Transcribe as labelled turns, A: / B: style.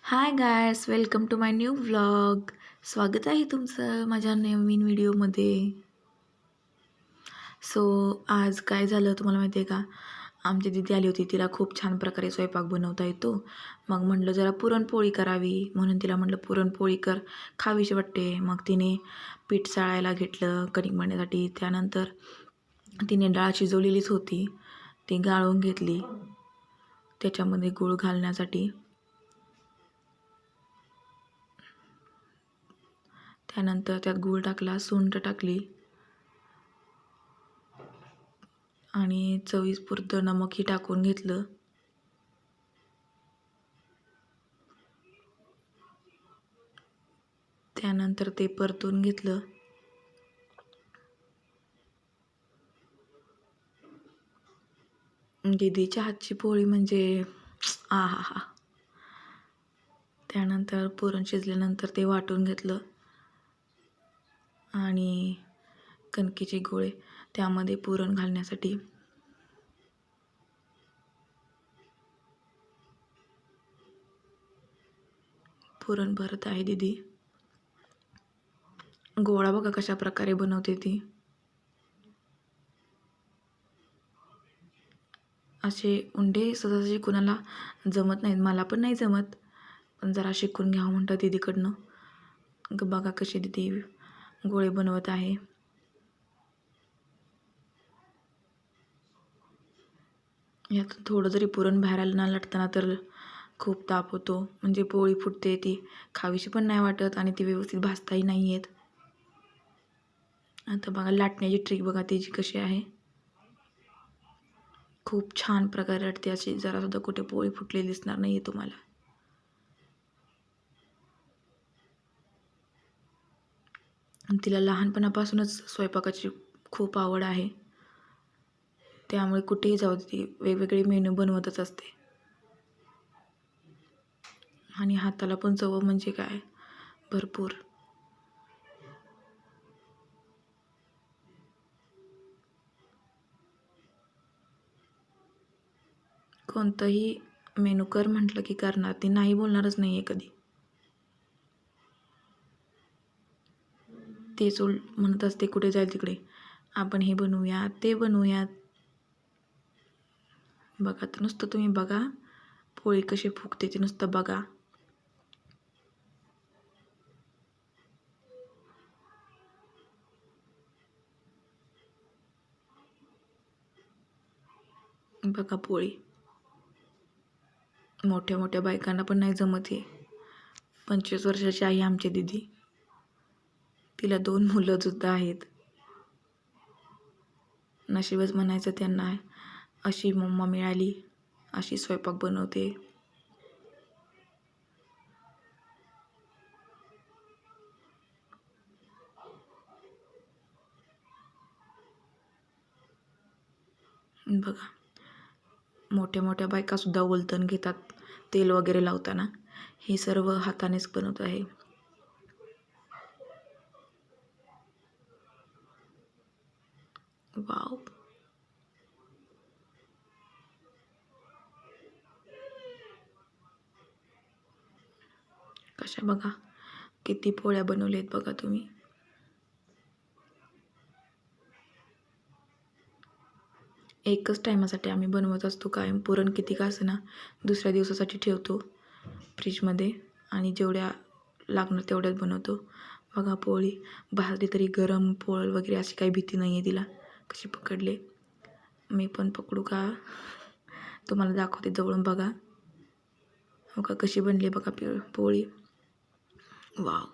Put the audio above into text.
A: High guys, welcome to my new vlog. स्वागत आहे तुमचं माझ्या नवीन व्हिडिओमध्ये. सो आज काय झालं तुम्हाला माहिती आहे का? आमची दीदी आली होती. तिला खूप छान प्रकारे स्वयंपाक बनवता येतो. मग म्हटलं जरा पुरणपोळी करावी, म्हणून तिला म्हटलं पुरणपोळी कर, खावीशी वाटते. मग तिने पीठ चाळायला घेतलं कणिक मळण्यासाठी. त्यानंतर तिने डाळ शिजवलेलीच होती, ती गाळून घेतली त्याच्यामध्ये गूळ घालण्यासाठी. त्यानंतर त्यात गूळ टाकला, सुंठ टाकली आणि चवीपुरतं नमकही टाकून घेतलं. त्यानंतर ते परतून घेतलं. दीदीच्या हातची पोळी म्हणजे आहा हा. त्यानंतर पुरण शिजल्यानंतर ते वाटून घेतलं आणि कणकेचे गोळे त्यामध्ये पुरण घालण्यासाठी पुरण भरत आहे दीदी. गोळा बघा कशा प्रकारे बनवते ती. असे उंडे सहजासहजी कुणाला जमत नाहीत, मला पण नाही जमत, पण जरा शिकून घ्यावं म्हणतं दीदीकडनं. बघा कशी दीदी गोळे बनवत आहे. यातून थोडं जरी पुरण बाहेर आलं ना लाटताना तर खूप ताप होतो, म्हणजे पोळी फुटते, ती खावीशी पण नाही वाटत आणि ती व्यवस्थित भाजताही नाही येत. आता बघा लाटण्याची ट्रिक बघा तिची कशी आहे. खूप छान प्रकारे लाटते, अशी जरासुद्धा कुठे पोळी फुटलेली दिसणार नाही आहे तुम्हाला. आणि तिला लहानपणापासूनच स्वयंपाकाची खूप आवड आहे, त्यामुळे कुठेही जाऊ ती वेगवेगळे मेनू बनवतच असते. आणि हाताला पण चव म्हणजे काय भरपूर. कोणतंही मेनू कर म्हटलं की करणार, ती नाही बोलणारच नाही आहे कधी. तेच म्हणत असते कुठे जाईल तिकडे, आपण हे बनवूयात ते बनवूयात. बघा तर नुसतं तुम्ही बघा पोळी कशी फुगते, ती नुसतं बघा. बघा पोळी मोठ्या मोठ्या बायकांना पण नाही जमत हे. 25 वर्षाची आहे आमची दीदी, तिला 2 मुलं सुद्धा आहेत. नशीबच म्हणायचं त्यांना, अशी मम्मा मिळाली, अशी स्वयंपाक बनवते. बघा मोठ्या मोठ्या बायकासुद्धा ओलतण घेतात तेल वगैरे लावताना, हे सर्व हातानेच बनवत आहे. वाव, कशा बघा किती पोळ्या बनवल्या आहेत बघा तुम्ही. एकच टायमासाठी आम्ही बनवत असतो कायम. पुरण किती का असेना दुसऱ्या दिवसासाठी ठेवतो फ्रीजमध्ये आणि जेवढ्या लागणार तेवढ्याच बनवतो. बघा पोळी भाजली तरी गरम पोळ वगैरे अशी काही भीती नाही आहे तिला. कशी पकडले, मी पण पकडू का? तुम्हाला दाखवते जवळून बघा. हो का कशी बनली बघा पोळी. वाव,